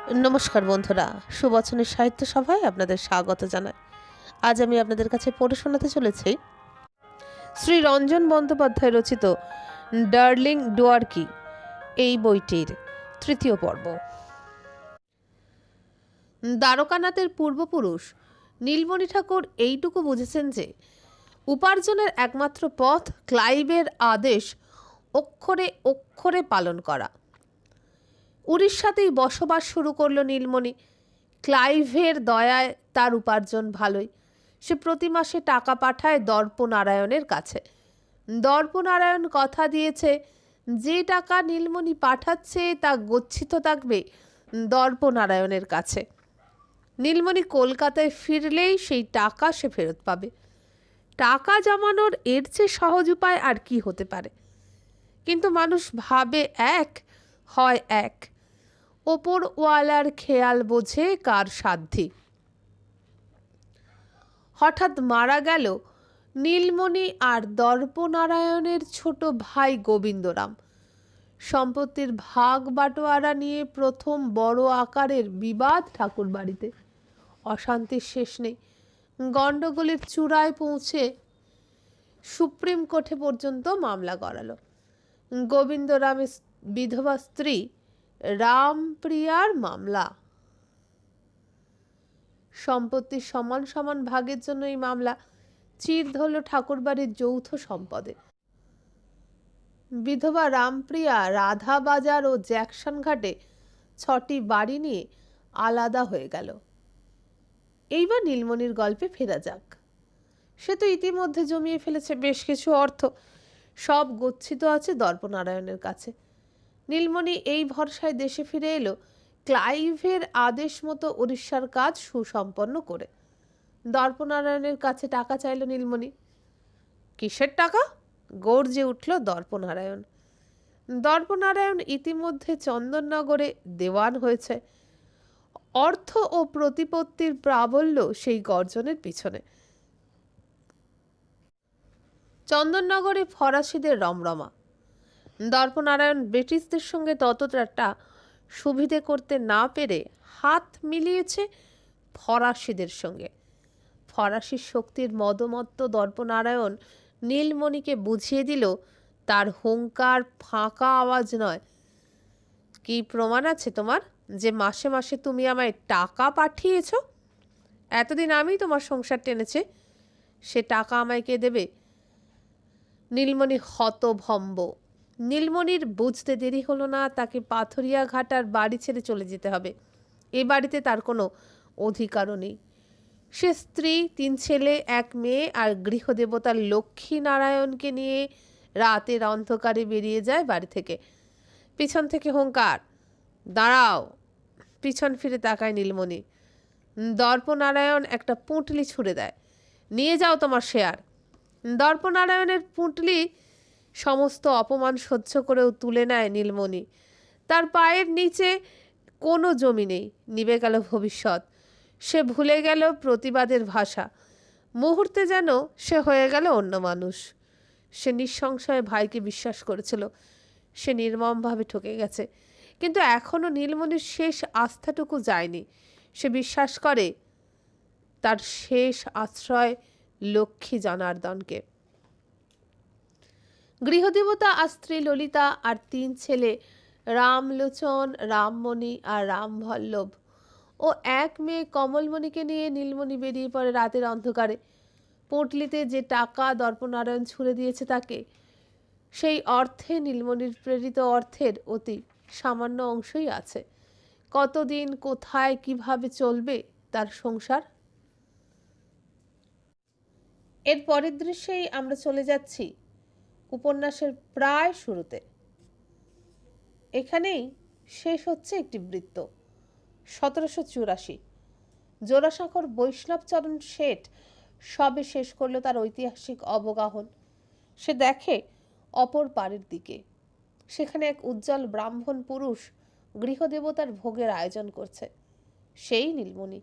নমস্কার বন্ধুরা, সুবচনের সাহিত্য সভায় আপনাদের স্বাগত জানাই। আজ আমি আপনাদের কাছে পড়ে শোনাতে চলেছি শ্রী রঞ্জন বন্দ্যোপাধ্যায় রচিত ডার্লিং ডুয়ার্কি এই বইটির তৃতীয় পর্ব। দ্বারকানাথের পূর্বপুরুষ নীলমণি ঠাকুর এইটুকু বুঝেছেন যে উপার্জনের একমাত্র পথ ক্লাইভের আদেশ অক্ষরে অক্ষরে পালন করা। উড়িষ্যাতেই বসবাস শুরু করলো নীলমণি। ক্লাইভের দয়ায় তার উপার্জন ভালোই। সে প্রতি মাসে টাকা পাঠায় দর্পনারায়ণের কাছে। দর্পনারায়ণ কথা দিয়েছে, যে টাকা নীলমণি পাঠাচ্ছে তা গচ্ছিত থাকবে দর্পনারায়ণের কাছে। নীলমণি কলকাতায় ফিরলেই সেই টাকা সে ফেরত পাবে। টাকা জমানোর এর চেয়ে সহজ উপায় আর কি হতে পারে? কিন্তু মানুষ ভাবে এক, হয় এক। ওপরওয়ালার খেয়াল বোঝে কার সাধ্যি। হঠাৎ মারা গেল নীলমণি আর দর্পনারায়ণের ছোট ভাই গোবিন্দরাম। সম্পত্তির ভাগ বাটোয়ারা নিয়ে প্রথম বড় আকারের বিবাদ ঠাকুর বাড়িতে। অশান্তির শেষ নেই। গণ্ডগোলের চূড়ায় পৌঁছে সুপ্রিম কোর্টে পর্যন্ত মামলা গড়ালো। গোবিন্দরামের বিধবা স্ত্রী রামপ্রিয়ার মামলা। সম্পত্তির সমান সমান ভাগের জন্য এই মামলা। চির ধরল ঠাকুরবাড়ির যৌথ সম্পদে। বিধবা রামপ্রিয়া রাধা বাজার ও জ্যাকসন ঘাটে 6টি বাড়ি নিয়ে আলাদা হয়ে গেল। এইবার নীলমণির গল্পে ফেরা যাক। সে তো ইতিমধ্যে জমিয়ে ফেলেছে বেশ কিছু অর্থ। সব গচ্ছিত আছে দর্পনারায়ণের কাছে। নীলমণি এই ভরসায় দেশে ফিরে এলো ক্লাইভের আদেশ মতো উড়িষ্যার কাজ সুসম্পন্ন করে। দর্পনারায়ণের কাছে টাকা চাইল নীলমণি। কিসের টাকা? গর্জে উঠল দর্পনারায়ণ। দর্পনারায়ণ ইতিমধ্যে চন্দননগরে দেওয়ান হয়েছে। অর্থ ও প্রতিপত্তির প্রাবল্য সেই গর্জনের পিছনে। চন্দননগরে ফরাসিদের রমরমা। দর্পনারায়ণ ব্রিটিশদের সঙ্গে ততটা সুবিধে করতে না পেরে হাত মিলিয়েছে ফরাসিদের সঙ্গে। ফরাসি শক্তির মদমত্ত দর্পনারায়ণ নীলমণিকে বুঝিয়ে দিল তার হুঙ্কার ফাঁকা আওয়াজ নয়। কি প্রমাণ আছে তোমার যে মাসে মাসে তুমি আমায় টাকা পাঠিয়েছ? এতদিন আমি তোমার সংসার টেনেছে, সে টাকা আমায় কে দেবে? নীলমণি হতভম্ব। নীলমণির বুঝতে দেরি হলো না, তাকে পাথরিয়া ঘাটার বাড়ি ছেড়ে চলে যেতে হবে। এ বাড়িতে তার কোনো অধিকারও নেই। সে স্ত্রী, 3 ছেলে, 1 মেয়ে আর গৃহদেবতার লক্ষ্মী নারায়ণকে নিয়ে রাতের অন্ধকারে বেরিয়ে যায় বাড়ি থেকে। পিছন থেকে হুঙ্কার, দাঁড়াও! পিছন ফিরে তাকায় নীলমণি। দর্পনারায়ণ একটা পুঁটলি ছুঁড়ে দেয়, নিয়ে যাও তোমার শেয়ার। দর্পনারায়ণের পুঁটলি সমস্ত অপমান সহ্য করেও তুলে নেয় নীলমণি। তার পায়ের নিচে কোনো জমি নেই, নিভে গেল ভবিষ্যৎ। সে ভুলে গেল প্রতিবাদের ভাষা। মুহূর্তে যেন সে হয়ে গেল অন্য মানুষ। সে নিঃসংশয়ে ভাইকে বিশ্বাস করেছিল। সে নির্মমভাবে ঠকে গেছে, কিন্তু এখনও নীলমণির শেষ আস্থাটুকু যায়নি। সে বিশ্বাস করে তার শেষ আশ্রয় লক্ষ্মী জনার্দনকে। গৃহদেবতা আর স্ত্রী ললিতা আর 3 ছেলে রামলোচন, রামমণি আর রামভল্লভ ও 1 মেয়ে কমলমণিকে নিয়ে নীলমণি বেরিয়ে পড়ে রাতের অন্ধকারে। পুঁটলিতে যে টাকা দর্পনারায়ণ ছুঁড়ে দিয়েছে তাকে, সেই অর্থে নীলমণির প্রেরিত অর্থের অতি সামান্য অংশই আছে। কতদিন, কোথায়, কিভাবে চলবে তার সংসার? এর পরের দৃশ্যেই আমরা চলে যাচ্ছি উপন্যাসের প্রায় শুরুতে। এখানেই শেষ হচ্ছে একটি বৃত্ত। 1784 জোড়াসাঁকোর বৈষ্ণবচরণ শেঠ সবে শেষ করলো তার ঐতিহাসিক অবগাহন। সে দেখে অপর পারের দিকে, সেখানে এক উজ্জ্বল ব্রাহ্মণ পুরুষ গৃহদেবতার ভোগের আয়োজন করছে। সেই নীলমণি।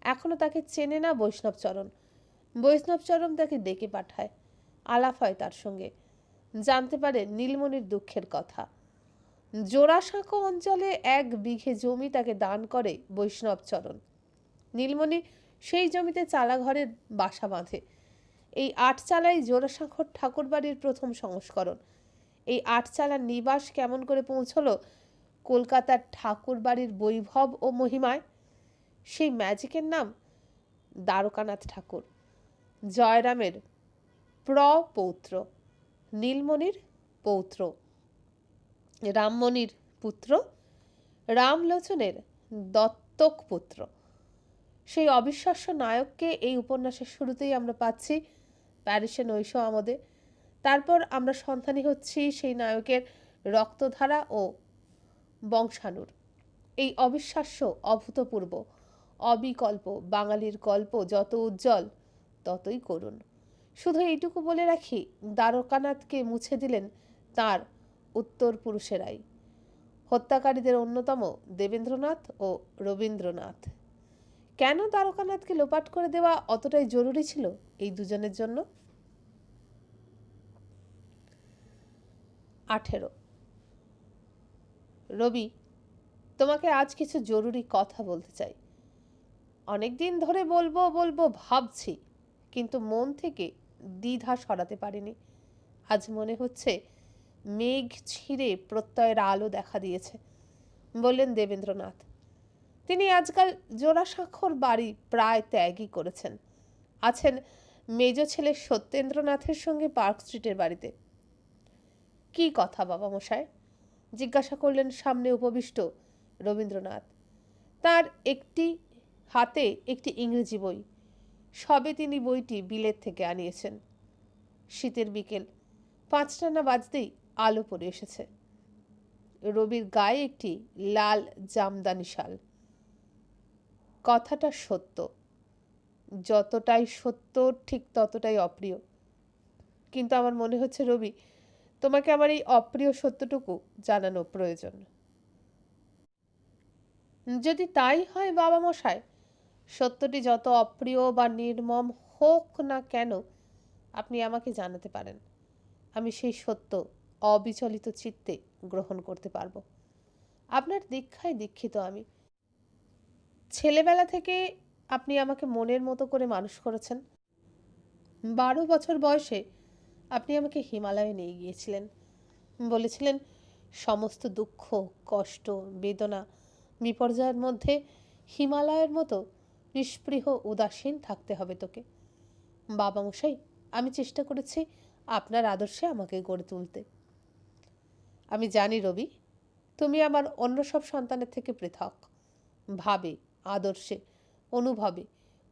এখনো তাকে চেনে না বৈষ্ণবচরণ। বৈষ্ণবচরণ তাকে ডেকে পাঠায়। আলাপ হয় তার সঙ্গে। জানতে পারে নীলমণির দুঃখের কথা। জোড়াসাঁকো অঞ্চলে 1 বিঘে জমি তাকে দান করে বৈষ্ণবচরণ। নীলমণি সেই জমিতে চালাঘরের বাসা বাঁধে। এই 8 চালাই জোড়াসাঁকোর ঠাকুরবাড়ির প্রথম সংস্করণ। এই 8 চালার নিবাস কেমন করে পৌঁছলো কলকাতার ঠাকুরবাড়ির বৈভব ও মহিমায়? সেই ম্যাজিকের নাম দ্বারকানাথ ঠাকুর, জয়রামের প্রপৌত্র, নীলমণির পৌত্র, রামমণির পুত্র, রামলোচনের দত্তক পুত্র। সেই অবিশ্বাস্য নায়ককে এই উপন্যাসের শুরুতেই আমরা পাচ্ছি প্যারিসে নৈশ আমোদে। তারপর আমরা সন্ধানী হচ্ছি সেই নায়কের রক্তধারা ও বংশাণুর। এই অবিশ্বাস্য, অভূতপূর্ব, অবিকল্প বাঙালির গল্প যত উজ্জ্বল ততই করুণ। শুধু এইটুকু বলে রাখি, দ্বারকানাথকে মুছে দিলেন তার উত্তর পুরুষেরাই। হত্যাকারীদের অন্যতম দেবেন্দ্রনাথ ও রবীন্দ্রনাথ। কেন দ্বারকানাথকে লোপাট করে দেওয়া অতটাই জরুরি ছিল এই দুজনের জন্য? 18। রবি, তোমাকে আজ কিছু জরুরি কথা বলতে চাই। অনেক দিন ধরে বলবো বলবো ভাবছি, কিন্তু মন থেকে দ্বিধা সরাতে পারিনি। আজ মনে হচ্ছে মেঘ ছিঁড়ে প্রত্যয়ের আলো দেখা দিয়েছে, বললেন দেবেন্দ্রনাথ। তিনি আজকাল জোড়াসাঁকোর বাড়ি প্রায় ত্যাগই করেছেন। আছেন মেজ ছেলে সত্যেন্দ্রনাথের সঙ্গে পার্ক স্ট্রিটের বাড়িতে। কি কথা বাবা মশাই? জিজ্ঞাসা করলেন সামনে উপবিষ্ট রবীন্দ্রনাথ। তার একটি হাতে একটি ইংরেজি বই। সবে তিনি বইটি বিলেত থেকে আনিয়েছেন। শীতের বিকেল, 5টা না বাজতেই আলো পড়ে এসেছে। রবির গায়ে একটি লাল জামদানি শাল। কথাটা সত্য, যতটাই সত্য ঠিক ততটাই অপ্রিয়। কিন্তু আমার মনে হচ্ছে রবি, তোমাকে আমার এই অপ্রিয় সত্যটুকু জানানো প্রয়োজন। যদি তাই হয় বাবা মশাই, সত্যটি যত অপ্রিয় বা নির্মম হোক না কেন, আপনি আমাকে জানাতে পারেন। আমি সেই সত্য অবিচলিত চিত্তে গ্রহণ করতে পারবো। আপনার দীক্ষায় দীক্ষিত আমি। ছেলেবেলা থেকে আপনি আমাকে মনের মতো করে মানুষ করেছেন। 12 বছর বয়সে আপনি আমাকে হিমালয়ে নিয়ে গিয়েছিলেন। বলেছিলেন, সমস্ত দুঃখ, কষ্ট, বেদনা, বিপর্যয়ের মধ্যে হিমালয়ের মতো নিষ্পৃহ উদাসীন থাকতে হবে তোকে। বাবা মশাই, আমি চেষ্টা করেছি আপনার আদর্শে আমাকে গড়ে তুলতে। আমি জানি রবি, তুমি আমার অন্য সব সন্তানের থেকে পৃথক। ভাবে, আদর্শে, অনুভবে,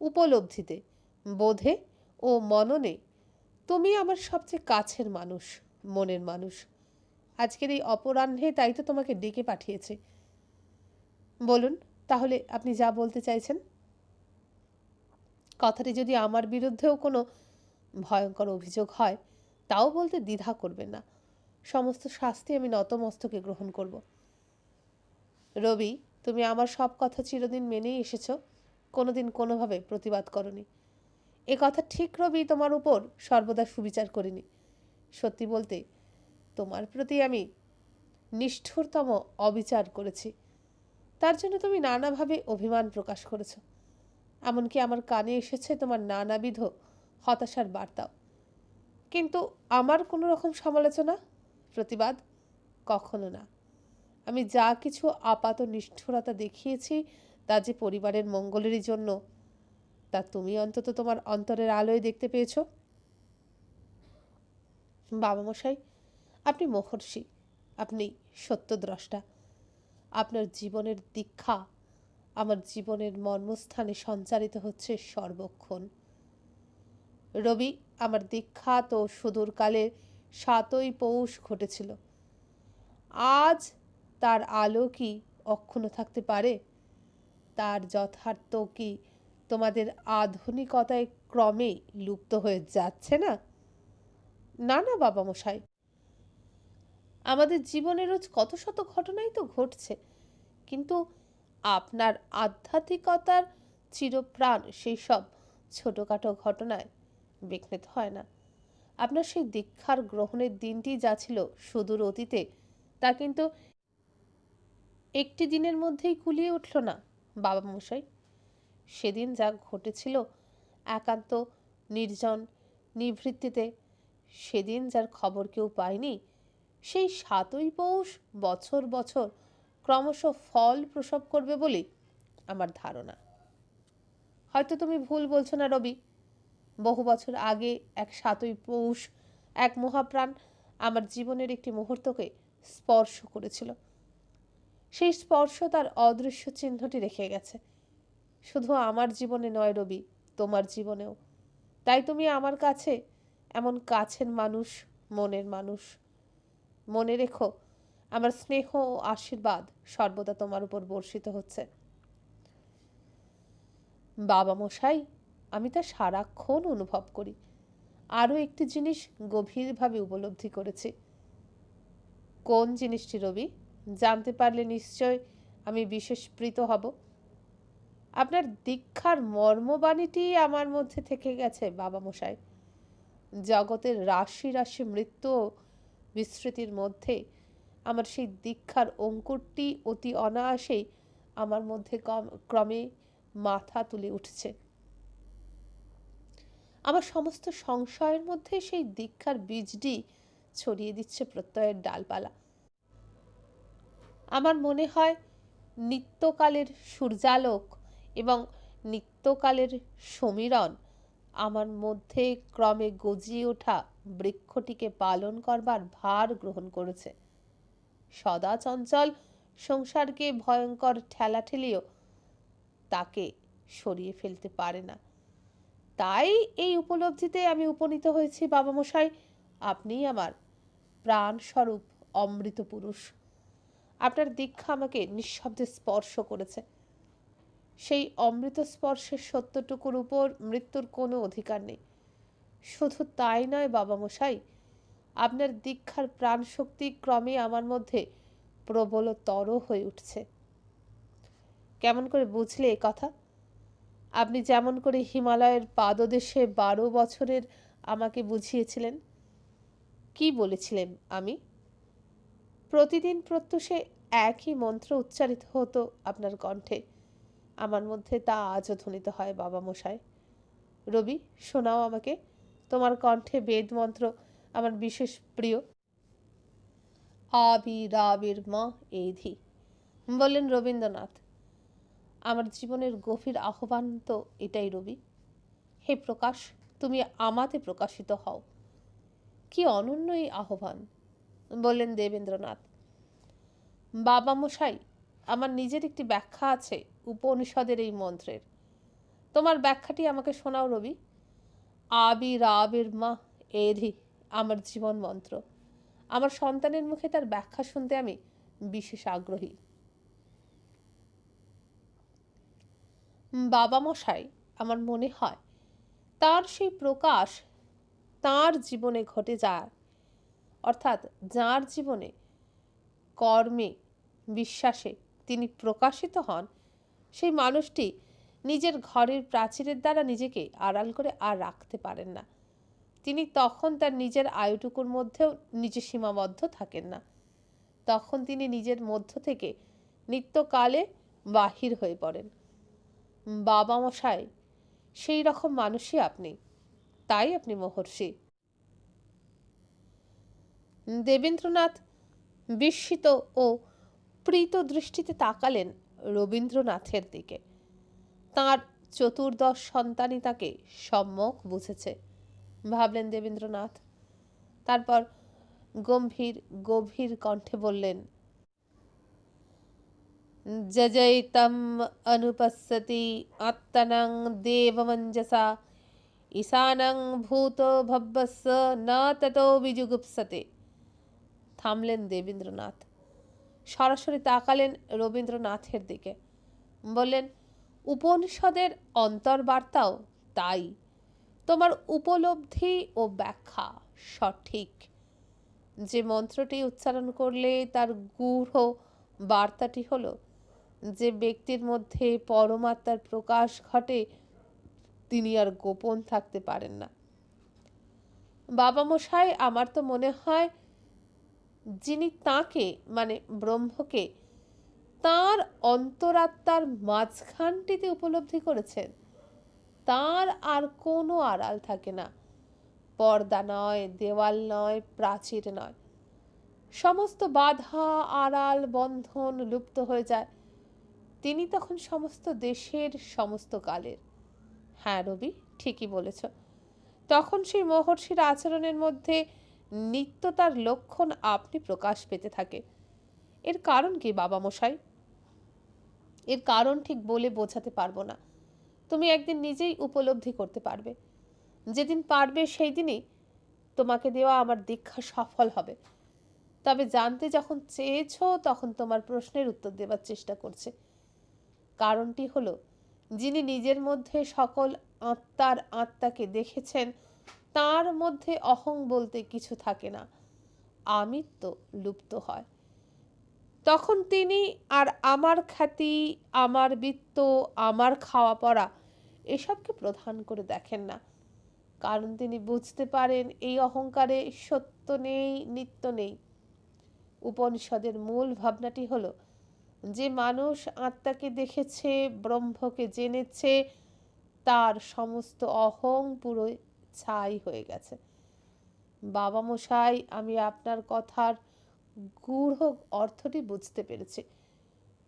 উপলব্ধিতে, বোধে ও মননে তুমি আমার সবচেয়ে কাছের মানুষ, মনের মানুষ। আজকের এই অপরাহ্নে তাই তো তোমাকে ডেকে পাঠিয়েছে। বলুন তাহলে আপনি যা বলতে চাইছেন। কথাটি যদি আমার বিরুদ্ধেও কোনো ভয়ঙ্কর অভিযোগ হয়, তাও বলতে দ্বিধা করবেন না। সমস্ত শাস্তি আমি নতমস্তকে গ্রহণ করব। রবি, তুমি আমার সব কথা চিরদিন মেনেই এসেছো, কোনোদিন কোনোভাবে প্রতিবাদ করনি। এ কথা ঠিক রবি, তোমার উপর সর্বদা সুবিচার করিনি। সত্যি বলতে তোমার প্রতি আমি নিষ্ঠুরতম অবিচার করেছি। তার জন্য তুমি নানাভাবে অভিমান প্রকাশ করেছ। এমনকি আমার কানে এসেছে তোমার নানাবিধ হতাশার বার্তাও। কিন্তু আমার কোনো রকম সমালোচনা, প্রতিবাদ কখনো না। আমি যা কিছু আপাত নিষ্ঠুরতা দেখিয়েছি তা যে পরিবারের মঙ্গলেরই জন্য, তা তুমি অন্তত তোমার অন্তরের আলোয় দেখতে পেয়েছ। বাবা মশাই, আপনি মহর্ষি, আপনি সত্যদ্রষ্টা। আপনার জীবনের দীক্ষা আমার জীবনের মর্মস্থানে সঞ্চারিত হচ্ছে সর্বক্ষণ। রবি, আমার দীক্ষা তো সুদূরকালে 7ই পৌষ ঘটেছিল। আজ তার আলো কি অক্ষুণ্ণ থাকতে পারে? তার যথার্থ কি তোমাদের আধুনিকতায় ক্রমে লুপ্ত হয়ে যাচ্ছে না? না না বাবা মশাই, আমাদের জীবনে রোজ কত শত ঘটনাই তো ঘটছে, কিন্তু আপনার আধ্যাত্মিকতার চিরপ্রাণ সেই সব ছোটোখাটো ঘটনায় বিঘ্নিত হয় না। আপনার সেই দীক্ষার গ্রহণের দিনটি যা ছিল সুদূর অতীতে, তা কিন্তু একটি দিনের মধ্যেই কুলিয়ে উঠল না বাবা মশাই। সেদিন যা ঘটেছিল একান্ত নির্জন নিভৃত্তিতে, সেদিন যার খবর কেউ পায়নি, সেই ৭ই পৌষ বছর বছর ক্রমশ ফল প্রসব করবে বলেই আমার ধারণা। হয়তো তুমি ভুল বলছো না রবি। বহু বছর আগে এক ৭ই পৌষ এক মহাপ্রাণ আমার জীবনের একটি মুহূর্তকে স্পর্শ করেছিল। সেই স্পর্শ তার অদৃশ্য চিহ্নটি রেখে গেছে, শুধু আমার জীবনে নয় রবি, তোমার জীবনেও। তাই তুমি আমার কাছে এমন কাছের মানুষ, মনের মানুষ। মনে রেখো, আমার স্নেহ ও আশীর্বাদ সর্বদা তোমার উপর বর্ষিত হচ্ছে। বাবা মশাই, আমি তা সারাক্ষণ অনুভব করি। আরও একটি জিনিস গভীরভাবে উপলব্ধি করেছি। কোন জিনিসটি রবি? জানতে পারলে নিশ্চয় আমি বিশেষ প্রীত হব। আপনার দীক্ষার মর্মবাণীটি আমার মধ্যে থেকে গেছে বাবা মশাই। জগতের রাশি রাশি মৃত্যু ও বিস্মৃতির মধ্যে আমার সেই দীক্ষার অঙ্কুরটি অতি অনায়াসেই আমার মধ্যে ক্রমে মাথা তুলে উঠছে। আমার সমস্ত সংশয়ের মধ্যে সেই দীক্ষার বীজটি ছড়িয়ে দিচ্ছে প্রত্যয়ের ডালপালা। আমার মনে হয় নিত্যকালের সূর্যালোক এবং নিত্যকালের সমীরণ আমার মধ্যে ক্রমে গজিয়ে ওঠা বৃক্ষটিকে পালন করবার ভার গ্রহণ করেছে। সদা চঞ্চল সংসারকে ভয়ঙ্কর ঠেলাঠেলিও তাকে সরিয়ে ফেলতে পারে না। তাই এই উপলব্ধিতে আমি উপনীত হয়েছি বাবা মশাই, আপনিই আমার প্রাণস্বরূপ অমৃত পুরুষ। আপনার দীক্ষা আমাকে নিঃশব্দে স্পর্শ করেছে। সেই অমৃত স্পর্শের সত্যটুকুর উপর মৃত্যুর কোনো অধিকার নেই। শুধু তাই নয় বাবা মশাই, আপনার দীক্ষার প্রাণশক্তি ক্রমে আমার মধ্যে প্রবলতর হয়ে উঠছে। কেমন করে বুঝলে এ কথা? আপনি যেমন করে হিমালয়ের পাদদেশে 12 বছরের আমাকে বুঝিয়েছিলেন। কি বলেছিলেন আমি? প্রতিদিন প্রত্যুষে একই মন্ত্র উচ্চারিত হতো আপনার কণ্ঠে। আমার মধ্যে তা আজও ধ্বনিত হয় বাবা মশাই। রবি, শোনাও আমাকে তোমার কণ্ঠে বেদ মন্ত্র, আমার বিশেষ প্রিয়। আবিরাবির মা এধি, বললেন রবীন্দ্রনাথ। আমার জীবনের গভীর আহ্বান তো এটাই রবি। হে প্রকাশ, তুমি আমাতে প্রকাশিত হও। কি অনন্য এই আহ্বান, বললেন দেবেন্দ্রনাথ। বাবা মশাই, আমার নিজের একটি ব্যাখ্যা আছে উপনিষদের এই মন্ত্রের। তোমার ব্যাখ্যাটি আমাকে শোনাও রবি। আবিরাবির মা এধি আমার জীবন মন্ত্র। আমার সন্তানের মুখে তার ব্যাখ্যা শুনতে আমি বিশেষ আগ্রহী। বাবা মশাই, আমার মনে হয় তার সেই প্রকাশ তার জীবনে ঘটে যায়, অর্থাৎ যার জীবনে কর্মে বিশ্বাসে তিনি প্রকাশিত হন, সেই মানুষটি নিজের ঘরের প্রাচীরের দ্বারা নিজেকে আড়াল করে আর রাখতে পারেন না। তিনি তখন তার নিজের আয়ুটুকুর মধ্যেও নিজে সীমাবদ্ধ থাকেন না। তখন তিনি নিজের মধ্য থেকে নিত্যকালে বাহির হয়ে পড়েন। বাবা মশাই, সেই রকম মানুষই আপনি, তাই আপনি মহর্ষি। দেবেন্দ্রনাথ বিস্মিত ও প্রীত দৃষ্টিতে তাকালেন রবীন্দ্রনাথের দিকে। তাঁর চতুর্দশ সন্তানই তাকে সম্যক বুঝেছে, ভাবলেন দেবেন্দ্রনাথ। তারপর গম্ভীর গভীর কণ্ঠে বললেন, যজৈতম অনুপশ্যতি আত্মনং দেবমঞ্জসা ঈশানং ভূত ভব্যস্য ন ততো বিজুগুপ্সতে। থামলেন দেবেন্দ্রনাথ, সরাসরি তাকালেন রবীন্দ্রনাথের দিকে, বললেন, উপনিষদের অন্তর্বার্তাও তাই। তোমার উপলব্ধি ও ব্যাখ্যা সঠিক। যে মন্ত্রটি উচ্চারণ করলে তার গূঢ় বার্তাটি হলো, যে ব্যক্তির মধ্যে পরমাত্মার প্রকাশ ঘটে তিনি আর গোপন থাকতে পারেন না। বাবা মশাই, আমার তো মনে হয় যিনি তাঁকে মানে ব্রহ্মকে তার অন্তরাত্মার মাঝখানটিতে উপলব্ধি করেছেন তার আর কোনো আড়াল থাকে না, পর্দা নয়, দেওয়াল নয়, প্রাচীর নয়, সমস্ত বাধা, আড়াল, বন্ধন লুপ্ত হয়ে যায়। তিনি তখন সমস্ত দেশের, সমস্ত কালের। হ্যাঁ রবি, ঠিকই বলেছ। তখন সেই মহর্ষির আচরণের মধ্যে নিত্যতার লক্ষণ আপনি প্রকাশ পেতে থাকে। এর কারণ কি বাবা মশাই? এর কারণ ঠিক বলে বোঝাতে পারবো না, তুমি একদিন নিজেই উপলব্ধি করতে পারবে। যেদিন পারবে সেই দিনই তোমাকে দেওয়া আমার দীক্ষা সফল হবে। তবে জানতে যখন চেয়েছ তখন তোমার প্রশ্নের উত্তর দেবার চেষ্টা করছে। কারণটি হলো, যিনি নিজের মধ্যে সকল আত্মার আত্মাকে দেখেছেন তার মধ্যে অহং বলতে কিছু থাকে না, আমিত্ব লুপ্ত হয়। তখন তিনি আর আমার খ্যাতি, আমার বৃত্ত, আমার খাওয়া পড়া এসবকে প্রধান করে দেখেন না। কারণ তিনি বুঝতে পারেন এই অহংকারে সত্য নেই, নিত্য নেই। উপনিষদের মূল ভাবনাটি হলো, যে মানুষ আত্মাকে দেখেছে, ব্রহ্মকে জেনেছে, তার সমস্ত অহং পুরো ছাই হয়ে গেছে। বাবা মশাই, আমি আপনার কথার গূঢ় অর্থটি বুঝতে পেরেছি।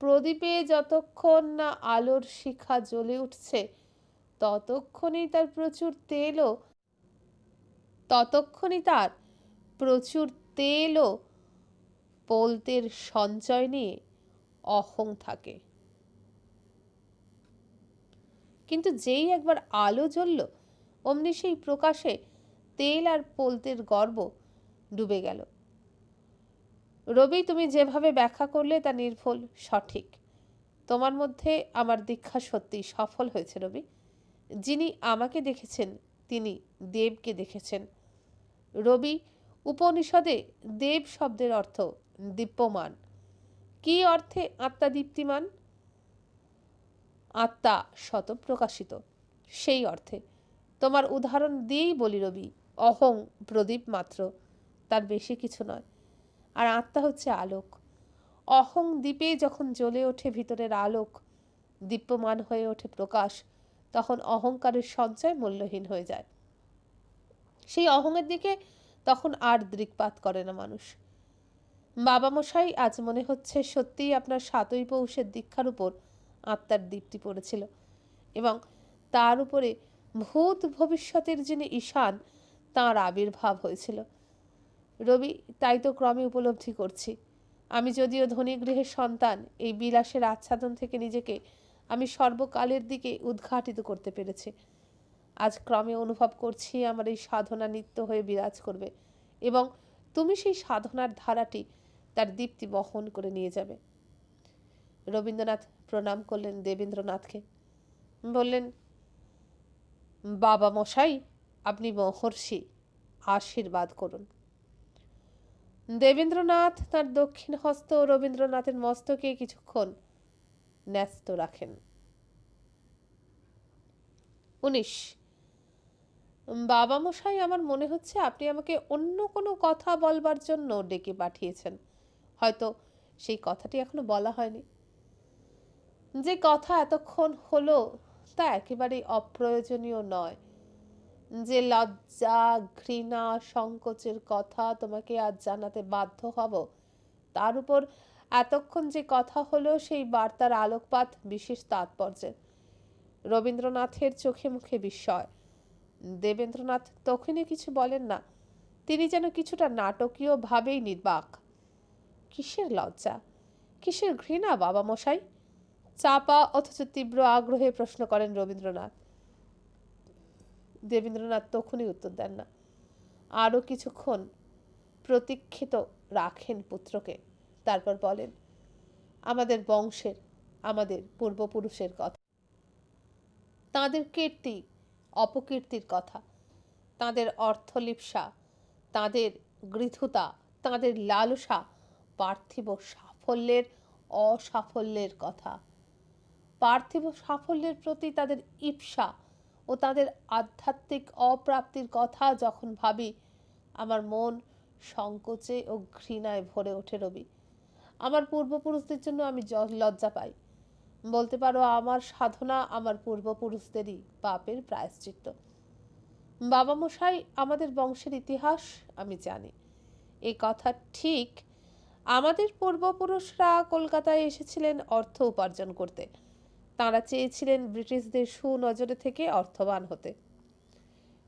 প্রদীপে যতক্ষণ না আলোর শিখা জ্বলে উঠছে ততক্ষণই তার প্রচুর তেল ও পোলতের সঞ্চয় নিয়ে অহং থাকে। কিন্তু যেই একবার আলো জ্বলল অমনি সেই প্রকাশে তেল আর পোলতের গর্ব ডুবে গেল। রবি, তুমি যেভাবে ব্যাখ্যা করলে তা নির্ভুল, সঠিক। তোমার মধ্যে আমার দীক্ষা সত্যি সফল হয়েছে রবি। যিনি আমাকে দেখেছেন তিনি দেবকে দেখেছেন। রবি, উপনিষদে দেব শব্দের অর্থ দীপ্যমান। কি অর্থে আত্মা দীপ্তিমান? আত্মা স্বতঃপ্রকাশিত, সেই অর্থে। তোমার উদাহরণ দিয়েই বলি রবি, অহং প্রদীপ মাত্র, তার বেশি কিছু নয়। আর আত্মা হচ্ছে আলোক। অহং দ্বীপে যখন জ্বলে ওঠে ভিতরের আলোক, দীপ্যমান হয়ে ওঠে প্রকাশ, তখন অহংকারের সঞ্চয় মূল্যহীন হয়ে যায়। সেই অহংয়ের দিকে তখন আর দৃকপাত করে না মানুষ। বাবা মশাই, আজ মনে হচ্ছে সত্যিই আপনার ৭ই পৌষের দীক্ষার উপর আত্মার দীপ্তি পড়েছিল এবং তার উপরে ভূত ভবিষ্যতের যিনি ঈশান তাঁর আবির্ভাব হয়েছিল। রবি, তাই তো ক্রমে উপলব্ধি করছি। আমি যদিও ধনী গৃহের সন্তান, এই বিলাসের আচ্ছাদন থেকে নিজেকে আমি সর্বকালের দিকে উদ্ঘাটিত করতে পেরেছি। আজ ক্রমে অনুভব করছি আমার এই সাধনা নিত্য হয়ে বিরাজ করবে এবং তুমি সেই সাধনার ধারাটি তার দীপ্তি বহন করে নিয়ে যাবে। রবীন্দ্রনাথ প্রণাম করলেন দেবেন্দ্রনাথকে, বললেন, বাবা মশাই, আপনি মহর্ষি, আশীর্বাদ করুন। দেবেন্দ্রনাথ তার দক্ষিণ হস্ত রবীন্দ্রনাথের মস্তকে কিছুক্ষণ ন্যস্ত রাখেন। 19। বাবা মশাই, আমার মনে হচ্ছে আপনি আমাকে অন্য কোনো কথা বলবার জন্য ডেকে পাঠিয়েছেন। হয়তো সেই কথাটি এখনো বলা হয়নি। যে কথা এতক্ষণ হলো তা একেবারেই অপ্রয়োজনীয় নয়। যে লজ্জা, ঘৃণা, সংকোচের কথা তোমাকে আজ জানাতে বাধ্য হব, তার উপর এতক্ষণ যে কথা হলো সেই বার্তার আলোকপাত বিশেষ তাৎপর্যের। রবীন্দ্রনাথের চোখে মুখে বিস্ময়। দেবেন্দ্রনাথ তখনই কিছু বলেন না, তিনি যেন কিছুটা নাটকীয় ভাবেই নির্বাক। কিসের লজ্জা, কিসের ঘৃণা বাবা মশাই? চাপা অথচ তীব্র আগ্রহে প্রশ্ন করেন রবীন্দ্রনাথ। দেবেন্দ্রনাথ তখনই উত্তর দেন না, আরও কিছুক্ষণ প্রতীক্ষিত রাখেন পুত্রকে, তারপর বলেন, আমাদের বংশের, আমাদের পূর্বপুরুষের কথা, তাঁদের কীর্তি অপকীর্তির কথা, তাঁদের অর্থলিপ্সা, তাঁদের গৃধুতা, তাঁদের লালসা, পার্থিব সাফল্যের অসাফল্যের কথা, পার্থিব সাফল্যের প্রতি তাদের ঈর্ষা ও তাদের আধ্যাত্মিক অপ্রাপ্তির কথা যখন ভাবি আমার মন সংকোচে ও ঘৃণায় ভরে ওঠে রবি। আমার পূর্বপুরুষদের জন্য আমি লজ্জা পাই। বলতে পারো আমার সাধনা আমার পূর্বপুরুষদেরই পাপের প্রায়শ্চিত্ত। বাবা মশাই, আমাদের বংশের ইতিহাস আমি জানি। এই কথা ঠিক। আমাদের পূর্বপুরুষরা কলকাতায় এসেছিলেন অর্থ উপার্জন করতে। তাঁরা চেয়েছিলেন ব্রিটিশদের সুনজরে থেকে অর্থবান হতে।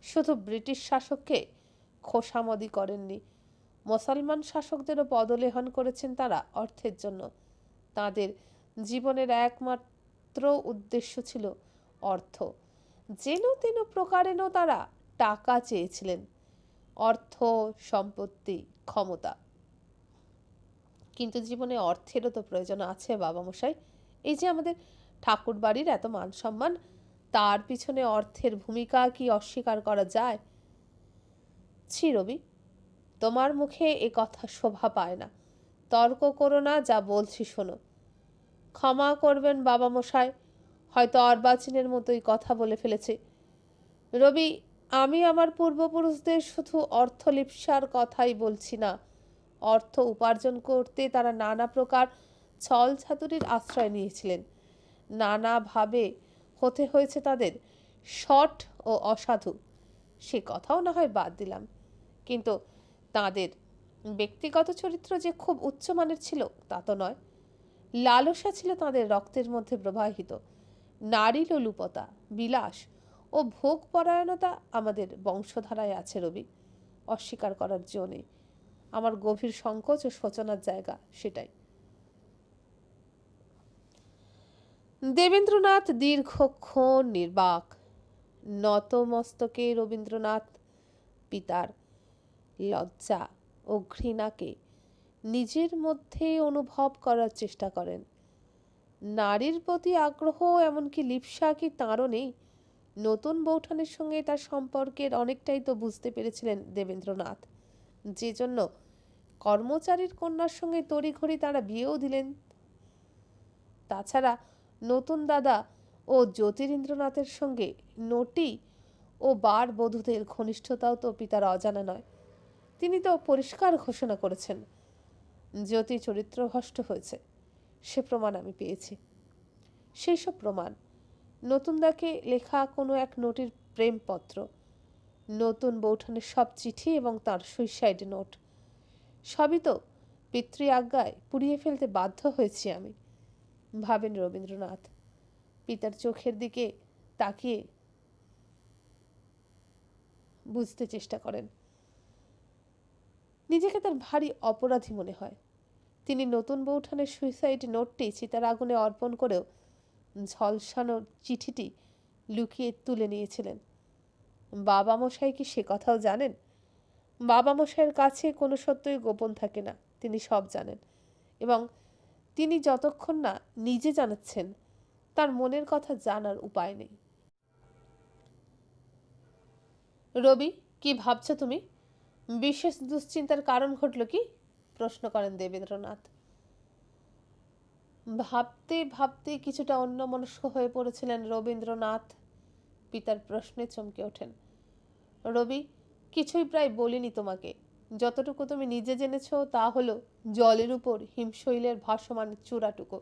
শুধু ব্রিটিশ শাসককে খোসামদি করেননি, মুসলমান শাসকদেরও পদলেহন করেছেন তারা অর্থের জন্য। তাদের জীবনের একমাত্র উদ্দেশ্য ছিল অর্থ। যেন তেন প্রকারেণ তারা টাকা চেয়েছিলেন, অর্থ, সম্পত্তি, ক্ষমতা। কিন্তু জীবনে অর্থেরও তো প্রয়োজন আছে বাবা মশাই। এই যে আমাদের ঠাকুর বাড়ির এত মান সম্মান, তার পিছনে অর্থের ভূমিকা কি অস্বীকার করা যায়? ছি রবি, তোমার মুখে এ কথা শোভা পায় না। তর্ক করো না, যা বলছি শোনো। ক্ষমা করবেন বাবা মশাই, হয়তো অর্বাচীনের মতোই কথা বলে ফেলেছি। রবি, আমি আমার পূর্বপুরুষদের শুধু অর্থলিপ্সার কথাই বলছি না। অর্থ উপার্জন করতে তারা নানা প্রকার ছল ছাতুরির আশ্রয় নিয়েছিলেন। নানাভাবে হতে হয়েছে তাদের শঠ ও অসাধু, সে কথাও না হয় বাদ দিলাম। কিন্তু তাদের ব্যক্তিগত চরিত্র যে খুব উচ্চমানের ছিল তা তো নয়। লালসা ছিল তাদের রক্তের মধ্যে প্রবাহিত। নারী লোলুপতা, বিলাস ও ভোগপরায়ণতা আমাদের বংশধারায় আছে রবি, অস্বীকার করার জো নেই। আমার গভীর সংকোচ ও শোচনার জায়গা সেটাই। দেবেন্দ্রনাথ দীর্ঘক্ষণ নির্বাক। নতমস্তকে রবীন্দ্রনাথ পিতার লজ্জা ও ঘৃণাকে নিজের মধ্যে অনুভব করার চেষ্টা করেন। নারীর প্রতি আগ্রহ এমনকি লিপ্সা কি তাঁরও নেই? নতুন বৌঠানের সঙ্গে তার সম্পর্কের অনেকটাই তো বুঝতে পেরেছিলেন দেবেন্দ্রনাথ, যে জন্য কর্মচারীর কন্যার সঙ্গে তড়িঘড়ি তারা বিয়েও দিলেন। তাছাড়া নতুন দাদা ও জ্যোতিরিন্দ্রনাথের সঙ্গে নটি ও বার বধূদের ঘনিষ্ঠতাও তো পিতার অজানা নয়। তিনি তো পরিষ্কার ঘোষণা করেছেন জ্যোতি চরিত্রভ্রষ্ট হয়েছে, সে প্রমাণ আমি পেয়েছি। সেই সব প্রমাণ নতুন দাকে লেখা কোনো এক নটির প্রেমপত্র, নতুন বৌঠানের সব চিঠি এবং তার সুইসাইড নোট, সবই তো পিতৃ আজ্ঞায় পুড়িয়ে ফেলতে বাধ্য হয়েছি আমি, ভাবেন রবীন্দ্রনাথ। পিতার চোখের দিকে তাকিয়ে বুঝতে চেষ্টা করেন। নিজেকে তার ভারী অপরাধী মনে হয়। তিনি নতুন বৌঠানের সুইসাইড নোটটি চিতার আগুনে অর্পণ করেও ঝলসানোর চিঠিটি লুকিয়ে তুলে নিয়েছিলেন। বাবা মশাই কি সে কথাও জানেন? বাবা মশাইয়ের কাছে কোনো সত্যই গোপন থাকে না, তিনি সব জানেন। এবং তিনি যতক্ষণ না নিজে জানাচ্ছেন, তার মনের কথা জানার উপায় নেই। রবি, কি ভাবছো তুমি? বিশেষ দুশ্চিন্তার কারণ ঘটল কি? প্রশ্ন করেন দেবেন্দ্রনাথ। ভাবতে ভাবতে কিছুটা অন্যমনস্ক হয়ে পড়েছিলেন রবীন্দ্রনাথ। পিতার প্রশ্নে চমকে ওঠেন। রবি, কিছুই প্রায় বলিনি তোমাকে। যতটুকু তুমি নিজে জেনেছ তা হলো জলের উপর হিমশৈলের ভাসমান চূড়াটুকু।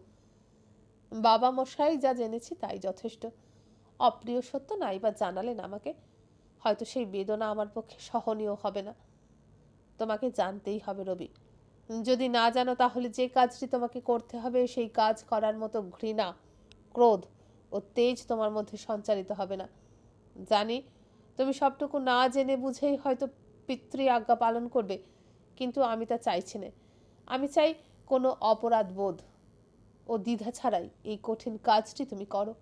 বাবা মশাই যা জেনেছি তাই যথেষ্ট। অপ্রিয় সত্য নাই বা জানালেন আমাকে, হয়তো সেই বেদনা আমার পক্ষে সহনীয় হবে না। তোমাকে জানতেই হবে রবি। যদি না জানো তাহলে যে কাজটি তোমাকে করতে হবে সেই কাজ করার মতো ঘৃণা, ক্রোধ ও তেজ তোমার মধ্যে সঞ্চারিত হবে না। জানি তুমি সবটুকু না জেনে বুঝেই হয়তো পিতৃ আজ্ঞা পালন করবে, কিন্তু আমি তা চাইছি না। আমি চাই কোনো অপরাধ বোধ ও দ্বিধা ছাড়াই এই কঠিন কাজটি তুমি করো।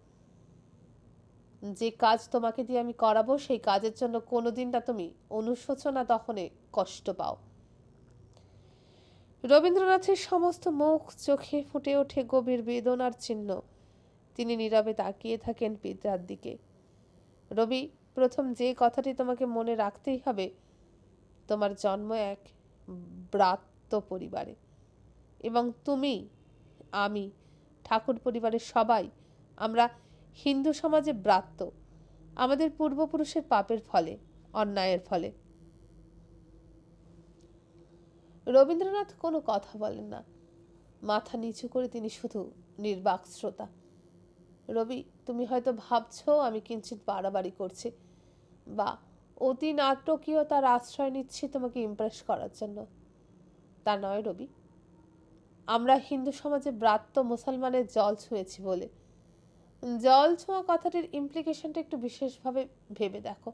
যে কাজ তোমাকে দিয়ে আমি করাবো সেই কাজের জন্য কোনোদিন না তুমি অনুশোচনা দহনে কষ্ট পাও। রবীন্দ্রনাথের সমস্ত মুখ চোখে ফুটে ওঠে গভীর বেদনার চিহ্ন। তিনি নীরবে তাকিয়ে থাকেন পিতার দিকে। রবি, প্রথম যে কথাটি তোমাকে মনে রাখতেই হবে, তোমার জন্ম এক ব্রাত্য পরিবারে এবং তুমি, আমি, ঠাকুর পরিবারের সবাই আমরা হিন্দু সমাজে ব্রাত্য, আমাদের পূর্বপুরুষের পাপের ফলে, অন্যায়ের ফলে। রবীন্দ্রনাথ কোনো কথা বলেন না। মাথা নিচু করে তিনি শুধু নির্বাক শ্রোতা। রবি, তুমি হয়তো ভাবছো আমি কিঞ্চিত বাড়াবাড়ি করছি বা অতি নাটকীয়তার আশ্রয় নিচ্ছি তোমাকে ইমপ্রেস করার জন্য। তা নয় রবি, আমরা হিন্দু সমাজে ব্রাত্য মুসলমানের জল ছুঁয়েছি বলে। জল ছোঁয়া কথাটির ইমপ্লিকেশনটা একটু বিশেষভাবে ভেবে দেখো।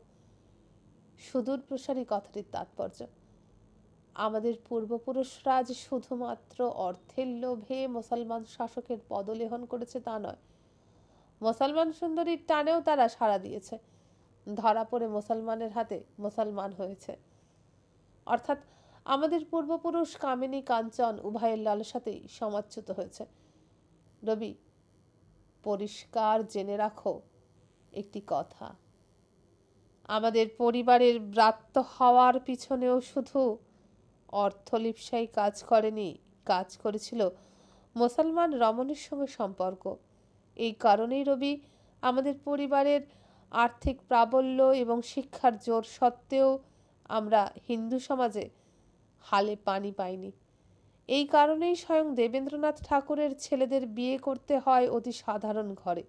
সুদূর প্রসারী কথাটির তাৎপর্য। আমাদের পূর্বপুরুষরা যে শুধুমাত্র অর্থের লোভে মুসলমান শাসকের পদলেহন করেছে তা নয়, মুসলমান সুন্দরীর টানেও তারা সাড়া দিয়েছে, ধরা পড়ে মুসলমানের হাতে মুসলমান হয়েছে। অর্থাৎ আমাদের পূর্বপুরুষ কামিনী কাঞ্চন উভয়ের লালসাতেই সমাচ্যুত হয়েছে। রবি, পরিষ্কার জেনে রাখো একটি কথা, আমাদের পরিবারের ব্রাত্য হওয়ার পিছনেও শুধু অর্থলিপ্সাই কাজ করেনি, কাজ করেছিল মুসলমান রমণীর সঙ্গে সম্পর্ক। এই কারণেই রবি, আমাদের পরিবারের আর্থিক প্রাবল্য এবং শিক্ষার জোর সত্ত্বেও আমরা হিন্দু সমাজে হালে পানি পাইনি। এই কারণেই স্বয়ং দেবেন্দ্রনাথ ঠাকুরের ছেলেদের বিয়ে করতে হয় অতি সাধারণ ঘরে।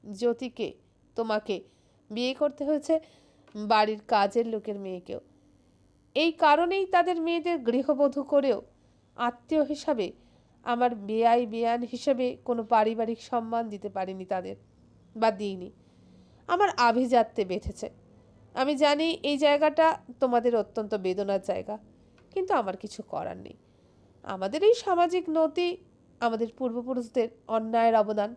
জ্যোতিকে, তোমাকে বিয়ে করতে হয়েছে বাড়ির কাজের লোকের মেয়েকেও। এই কারণেই তাদের মেয়েদের গৃহবধূ করেও আত্মীয় হিসাবে আমার বেয়াই বেয়ান হিসেবে কোনো পারিবারিক সম্মান দিতে পারিনি তাদের, বা দিইনি। আমার আভিজাত্যে বেঁধেছে। আমি জানি এই জায়গাটা তোমাদের অত্যন্ত বেদনার জায়গা, কিন্তু আমার কিছু করার নেই। আমাদের এই সামাজিক নতি, আমাদের পূর্বপুরুষদের অন্যায়ের অবদান।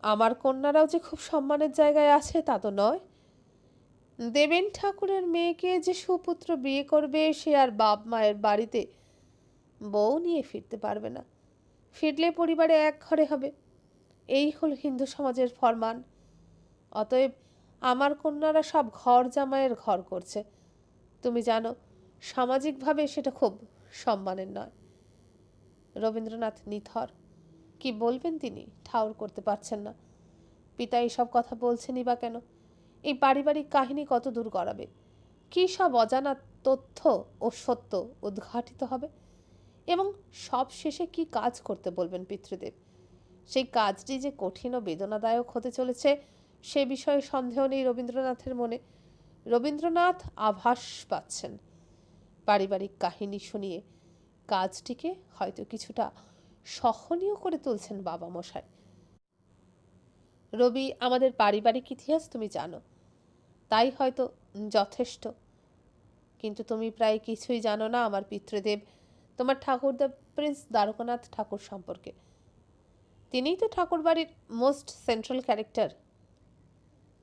আমার কন্যারাও যে খুব সম্মানের জায়গায় আছে তা তো নয়। দেবেন ঠাকুরের মেয়েকে যে সুপুত্র বিয়ে করবে সে আর বাপ মায়ের বাড়িতে বউ নিয়ে ফিরতে পারবে না। ফিরলে পরিবারে এক ঘরে হবে। এই হল হিন্দু সমাজের ফরমান। অতএব আমার কন্যারা সব ঘর জামাইয়ের ঘর করছে। তুমি জানো সামাজিকভাবে সেটা খুব সম্মানের নয়। রবীন্দ্রনাথ নিথর। কি বলবেন তিনি ঠাউর করতে পারছেন না। পিতা এইসব কথা বলছেনই বা কেন? এই পারিবারিক কাহিনী কত দূর গড়াবে? কী সব অজানা তথ্য ও সত্য উদ্ঘাটিত হবে? এবং সব শেষে কি কাজ করতে বলবেন পিতৃদেব? সেই কাজটি যে কঠিন ও বেদনাদায়ক হতে চলেছে সে বিষয়ে সন্দেহ নেই রবীন্দ্রনাথের মনে। রবীন্দ্রনাথ আভাস পাচ্ছেন পারিবারিক কাহিনী শুনিয়ে কাজটিকে হয়তো কিছুটা সহনীয় করে তুলছেন বাবা মশাই। রবি, আমাদের পারিবারিক ইতিহাস তুমি জানো, তাই হয়তো যথেষ্ট। কিন্তু তুমি প্রায় কিছুই জানো না আমার পিতৃদেব, তোমার ঠাকুরদা প্রিন্স দ্বারকানাথ ঠাকুর সম্পর্কে। তিনিই তো ঠাকুর বাড়ির মোস্ট সেন্ট্রাল ক্যারেক্টার,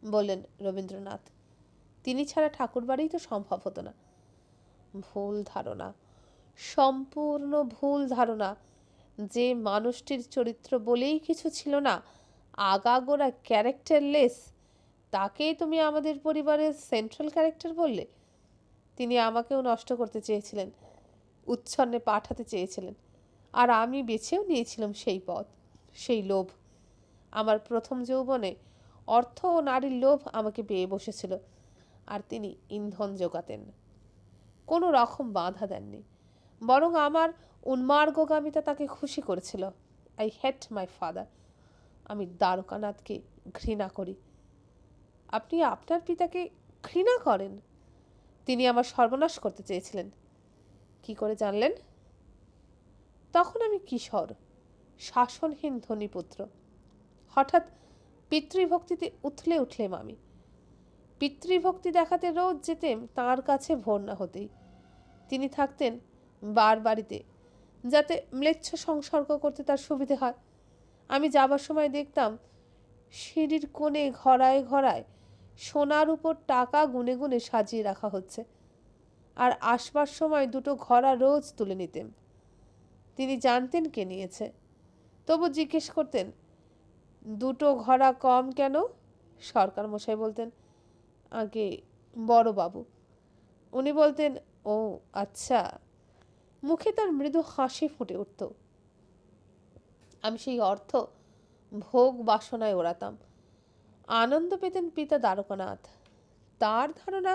বললেন রবীন্দ্রনাথ। তিনি ছাড়া ঠাকুর বাড়িই তো সম্ভব হতো না। ভুল ধারণা, সম্পূর্ণ ভুল ধারণা। যে মানুষটির চরিত্র বলেই কিছু ছিল না, আগাগোড়া ক্যারেক্টারলেস, তাকেই তুমি আমাদের পরিবারের সেন্ট্রাল ক্যারেক্টার বললে। তিনি আমাকেও নষ্ট করতে চেয়েছিলেন, উচ্ছন্নে পাঠাতে চেয়েছিলেন, আর আমি বেছেও নিয়েছিলাম সেই পথ, সেই লোভ। আমার প্রথম যৌবনে অর্থ ও নারীর লোভ আমাকে পেয়ে বসেছিল, আর তিনি ইন্ধন যোগাতেন, কোনো রকম বাধা দেননি। বরং আমার উন্মার্গগামিতা তাকে খুশি করেছিল। I hate my father. আমি দ্বারকানাথকে ঘৃণা করি। আপনি আপনার পিতাকে ঘৃণা করেন? তিনি আমার সর্বনাশ করতে চেয়েছিলেন। কি করে জানলেন? তখন আমি কিশোর, শাসনহীন ধনীপুত্র। হঠাৎ পিতৃভক্তিতে উথলে উঠলেম আমি। পিতৃভক্তি দেখাতে রোজ যেতেম তাঁর কাছে ভোর না হতেই। তিনি থাকতেন বার বাড়িতে, যাতে ম্লেচ্ছ সংসর্গ করতে তার সুবিধে হয়। আমি যাবার সময় দেখতাম সিঁড়ির কোণে ঘরায় ঘরায় সোনার উপর টাকা গুনে গুনে সাজিয়ে রাখা হচ্ছে, আর আসবার সময় দুটো ঘড়া রোজ তুলে নিতেন। তিনি জানতেন কে নিয়েছে, তবু জিজ্ঞেস করতেন, দুটো ঘড়া কম কেন? সরকার মশাই বলতেন, আগে বড়বাবু। উনি বলতেন, ও আচ্ছা। মুখে তার মৃদু হাসি ফুটে উঠত। আমি সেই অর্থ ভোগ বাসনায় ওড়াতাম। আনন্দ পেতেন পিতা দ্বারকানাথ। তার ধারণা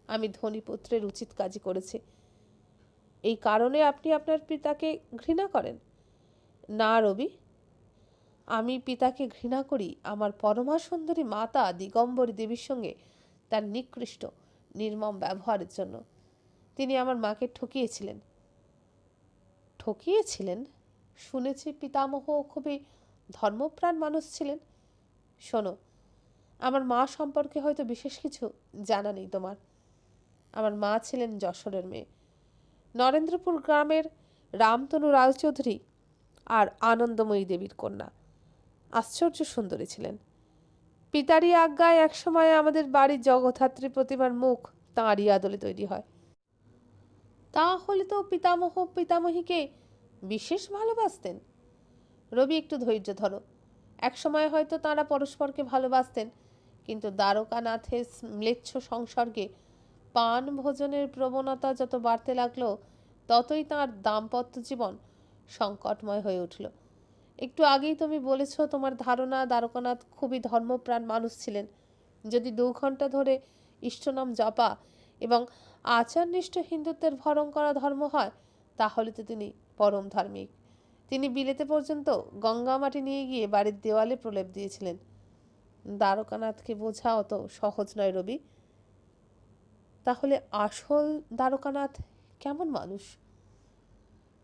আমি ধনীপুত্রের উচিত কাজই করেছি। এই কারণে আপনি আপনার পিতাকে ঘৃণা করেন? না রবি, আমি পিতাকে ঘৃণা করি আমার পরমা সুন্দরী মাতা দিগম্বরী দেবীর সঙ্গে তার নিকৃষ্ট নির্মম ব্যবহারের জন্য। তিনি আমার মাকে ঠকিয়েছিলেন। ঠকিয়েছিলেন? শুনেছি পিতামহ খুবই ধর্মপ্রাণ মানুষ ছিলেন। শোনো, আমার মা সম্পর্কে হয়তো বিশেষ কিছু জানা নেই তোমার। আমার মা ছিলেন যশোরের মেয়ে, নরেন্দ্রপুর গ্রামের রামতনু রায়চৌধুরী আর আনন্দময়ী দেবীর কন্যা। আশ্চর্য সুন্দরী ছিলেন। পিতারই আজ্ঞায় একসময় আমাদের বাড়ির জগদ্ধাত্রী প্রতিমার মুখ তাঁরই আদলে তৈরি হয়। তাহলে তো পিতামহ পিতামহীকে বিশেষ ভালোবাসতেন। রবি, একটু ধৈর্য ধরো। একসময় হয়তো তাঁরা পরস্পরকে ভালোবাসতেন, কিন্তু দ্বারকানাথের ম্লেচ্ছ সংসর্গে পান ভোজনের প্রবণতা যত বাড়তে লাগলো, ততই তাঁর দাম্পত্য জীবন সংকটময় হয়ে উঠল। একটু আগেই তুমি বলেছ তোমার ধারণা দ্বারকানাথ খুবই ধর্মপ্রাণ মানুষ ছিলেন। যদি 2 ঘন্টা ধরে ইষ্টনাম জপা এবং আচারনিষ্ঠ হিন্দুত্বের ভরণ করা ধর্ম হয়, তাহলে তো তিনি পরম ধার্মিক। তিনি বিলেতে পর্যন্ত গঙ্গা মাটি নিয়ে গিয়ে বাড়ির দেওয়ালে প্রলেপ দিয়েছিলেন। দ্বারকানাথকে বোঝা অত সহজ নয় রবি। তাহলে আসল দ্বারকানাথ কেমন মানুষ?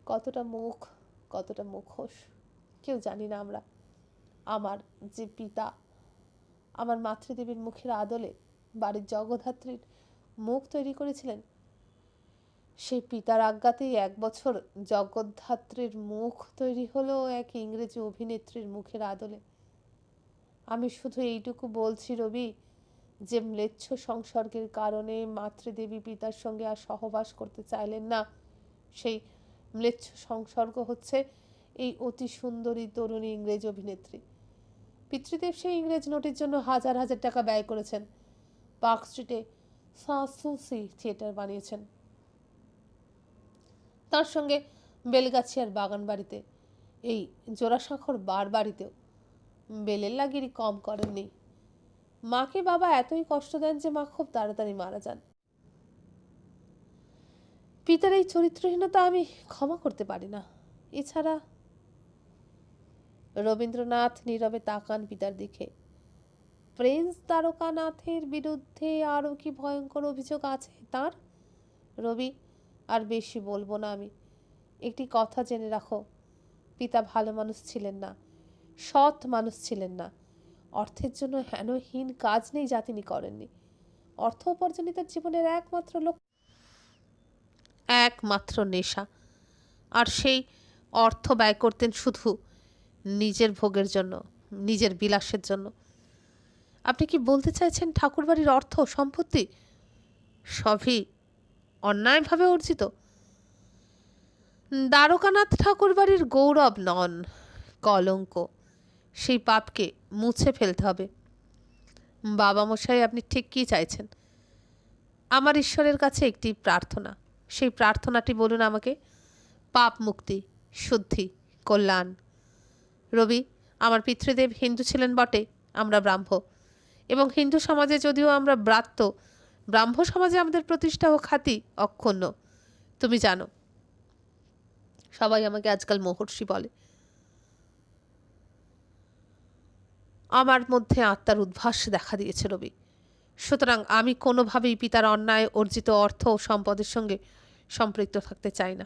কতটা মুখ, কতটা মুখোশ, কেউ জানি না আমরা। আমার যে পিতা আমার মাতৃদেবীর মুখের আদলে বাড়ির জগদ্ধাত্রীর মুখ তৈরি করেছিলেন, সেই পিতার আজ্ঞাতেই 1 বছর জগদ্ধাত্রীর মুখ তৈরি হলো এক ইংরেজি অভিনেত্রীর মুখের আদলে। আমি শুধু এইটুকু বলছি রবি, যে ম্লেচ্ছ সংসর্গের কারণে মাতৃদেবী পিতার সঙ্গে আর সহবাস করতে চাইলেন না, সেই ম্লেচ্ছ সংসর্গ হচ্ছে এই অতি সুন্দরী তরুণী ইংরেজ অভিনেত্রী। পিতৃদেব সেই ইংরেজ নটির জন্য হাজার হাজার টাকা ব্যয় করেছেন। পার্ক স্ট্রিটে সাসুসি থিয়েটার বানিয়েছেন। তার সঙ্গে বেলগাছিয়ার বাগান বাড়িতে, এই জোড়াসাঁকোর বার বাড়িতেও বেলেল্লাগিরি কম করেননি। মাকে বাবা এতই কষ্ট দেন যে মা খুব তাড়াতাড়ি মারা যান। পিতার এই চরিত্রহীনতা আমি ক্ষমা করতে পারি না। এছাড়া রবীন্দ্রনাথ নীরবে তাকান পিতার দিকে। প্রিন্স দ্বারকানাথের বিরুদ্ধে আরও কি ভয়ঙ্কর অভিযোগ আছে তার? রবি, আর বেশি বলবো না আমি। একটি কথা জেনে রাখো, পিতা ভালো মানুষ ছিলেন না, সৎ মানুষ ছিলেন না। অর্থের জন্য হেনহীন কাজ নেই যা তিনি করেননি। অর্থ উপার্জনই তার জীবনের একমাত্র নেশা। আর সেই অর্থ ব্যয় করতেন শুধু নিজের ভোগের জন্য, নিজের বিলাসের জন্য। আপনি কি বলতে চাইছেন ঠাকুরবাড়ির অর্থ সম্পত্তি সবই অন্যায়ভাবে অর্জিত? দ্বারকানাথ ঠাকুরবাড়ির গৌরব নন, কলঙ্ক। সেই পাপকে মুছে ফেলতে হবে। বাবা মশাই, আপনি ঠিক কী চাইছেন? আমার ঈশ্বরের কাছে একটি প্রার্থনা। সেই প্রার্থনাটি বলুন আমাকে। পাপ মুক্তি, শুদ্ধি, কল্যাণ। রবি, আমার পিতৃদেব হিন্দু ছিলেন বটে, আমরা ব্রাহ্ম। এবং হিন্দু সমাজে যদিও আমরা ব্রাত্য, ব্রাহ্ম সমাজে আমাদের প্রতিষ্ঠা ও খ্যাতি অক্ষুণ্ণ। তুমি জানো, সবাই আমাকে আজকাল মহর্ষি বলে। আমার মধ্যে আত্মার উদ্ভাস দেখা দিয়েছে রবি। সুতরাং আমি কোনোভাবেই পিতার অন্যায় অর্জিত অর্থ ও সম্পদের সঙ্গে সম্পৃক্ত থাকতে চাই না।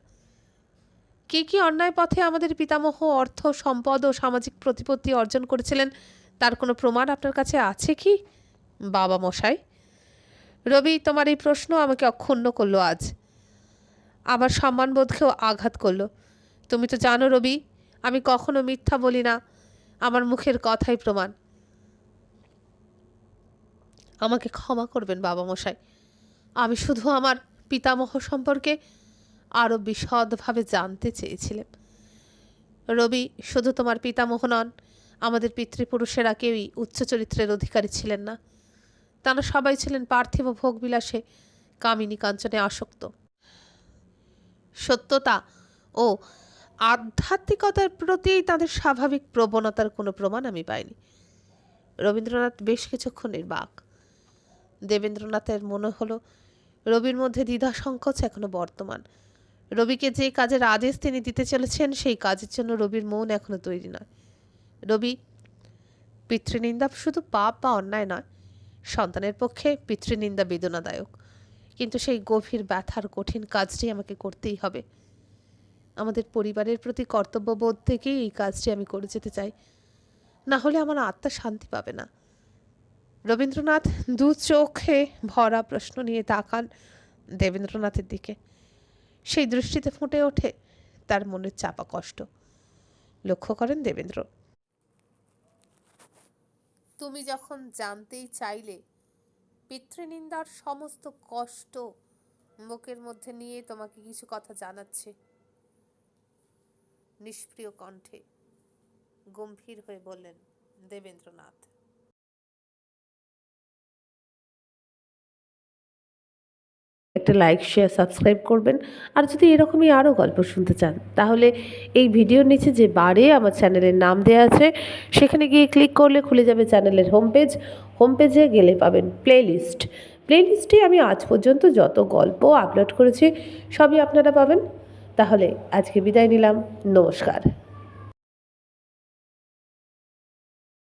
কি কি অন্যায় পথে আমাদের পিতামহ অর্থ, সম্পদ ও সামাজিক প্রতিপত্তি অর্জন করেছিলেন, তার কোনো প্রমাণ আপনার কাছে আছে কি বাবা মশাই? রবি, তোমার এই প্রশ্ন আমাকে অক্ষুণ্ণ করলো আজ, আমার সম্মানবোধকেও আঘাত করলো। তুমি তো জানো রবি, আমি কখনো মিথ্যা বলি না, আমার মুখের কথাই প্রমাণ। আমাকে ক্ষমা করবেন বাবা মশাই, আমি শুধু আমার পিতামহ সম্পর্কে আরও বিশদভাবে জানতে চেয়েছিলাম। রবি, শুধু তোমার পিতামহ নন, আমাদের পিতৃপুরুষেরা কেউই উচ্চ চরিত্রের অধিকারী ছিলেন না। তারা সবাই ছিলেন পার্থিব ভোগবিলাসে, কামিনী কাঞ্চনে আসক্ত। সত্যতা ও আধ্যাত্মিকতার প্রতি তাদের স্বাভাবিক প্রবণতার কোনো প্রমাণ আমি পাইনি। রবীন্দ্রনাথ বেশ কিছুক্ষণ নির্বাক। দেবেন্দ্রনাথের মনে হলো রবির মধ্যে দ্বিধা সংকোচ এখনো বর্তমান। রবিকে যে কাজের আদেশ তিনি দিতে চলেছেন সেই কাজের জন্য রবির মন এখনো তৈরি নয়। রবি, পিতৃনিন্দা শুধু পাপ বা অন্যায় নয়, সন্তানের পক্ষে পিতৃনিন্দা বেদনাদায়ক, কিন্তু সেই গভীর ব্যথার কঠিন কাজটি আমাকে করতেই হবে। আমাদের পরিবারের প্রতি কর্তব্যবোধ থেকেই এই কাজটি আমি করে যেতে চাই, না হলে আমার আত্মা শান্তি পাবে না। রবীন্দ্রনাথ দু চোখে ভরা প্রশ্ন নিয়ে তাকান দেবেন্দ্রনাথের দিকে। সেই দৃষ্টিতে ফুটে ওঠে তার মনের চাপা কষ্ট। লক্ষ্য করেন দেবেন্দ্র, তুমি যখন জানতেই চাইলে, পিতৃনিন্দার সমস্ত কষ্ট বুকের মধ্যে নিয়ে তোমাকে কিছু কথা জানাচ্ছে। নিষ্প্রিয় কণ্ঠে গম্ভীর হয়ে বললেন দেবেন্দ্রনাথ। একটা লাইক, শেয়ার, সাবস্ক্রাইব করবেন। আর যদি এরকমই আরও গল্প শুনতে চান, তাহলে এই ভিডিওর নিচে যে বারে আমার চ্যানেলের নাম দেওয়া আছে, সেখানে গিয়ে ক্লিক করলে খুলে যাবে চ্যানেলের হোম পেজে গেলে পাবেন প্লেলিস্টে আমি আজ পর্যন্ত যত গল্প আপলোড করেছি সবই আপনারা পাবেন। তাহলে আজকে বিদায় নিলাম, নমস্কার।